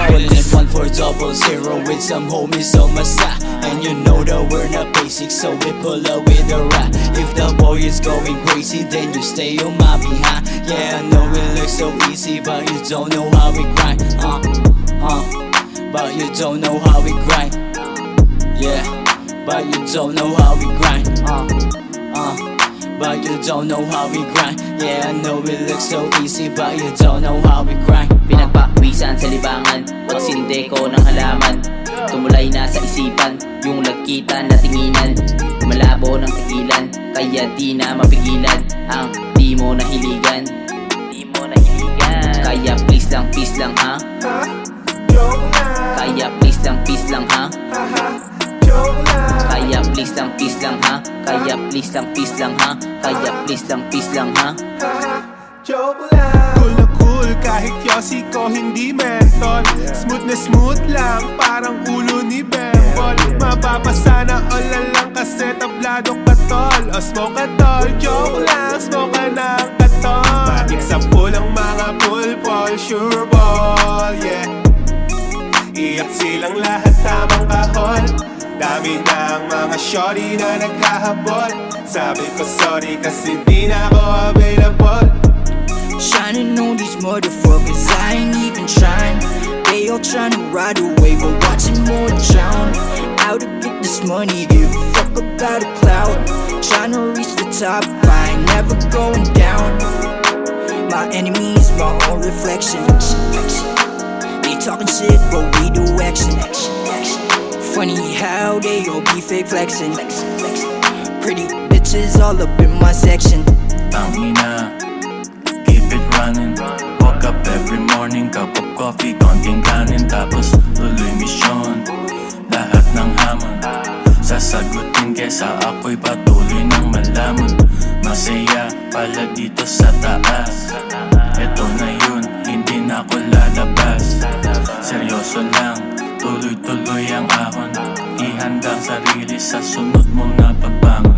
Pulling 1400 with some homies on my side. And you know that we're not basic, so we pull up with a rap. If the boy is going crazy, then you stay on my behind. Yeah, I know it looks so easy, but you don't know how we grind. But you don't know how we grind. Yeah, but you don't know how we grind. But you don't know how we grind. Yeah, I know it looks so easy, but you don't know how we grind. Pinagpawisan sa libangan, pagsinde ko ng halaman. Tumulay na sa isipan, yung lagkitan na tinginan. Malabo ng tigilan, kaya di na mapigilan ang di mo nahiligan. Kaya please lang ha. Kaya please lang ha. Kaya please lang ha. Kaya please lang ha. Kaya please lang ha. Cool na cool kahit yosi ko hindi menthol. Smooth na smooth lang parang ulo ni Bembol. Mapapasa na all lang kasi tablado katol. O smoke katol, joke lang, smoke ka ng katol. Matik sa pulang mga pulpol, sure ball, yeah. Iyak silang lahat tamang kahol. Dami ng mga shorty na nagkahabol. Sabi ko sorry kasi di na ako available. Shining on these motherfuckers, I ain't even trying. They all tryna ride away, but watching more drown. Out to get this money, give a fuck about a cloud. Tryna reach the top, I ain't never going down. My enemy is my own reflection. They talking shit, but we do action. Funny how they all be fake flexing. Pretty bitches all up in my section. Tangina, keep it running. Woke up every morning, cup of coffee, konting kanin. Tapos tuloy misyon, lahat ng hamon sasagutin kesa ako'y patuloy ng malaman. Masaya pala dito sa taas. Eto na yun, hindi na ako lalabas. Seryoso lang, tuloy-tuloy ang ahon. Ihanda ang sarili sa sunod mong napagbangon.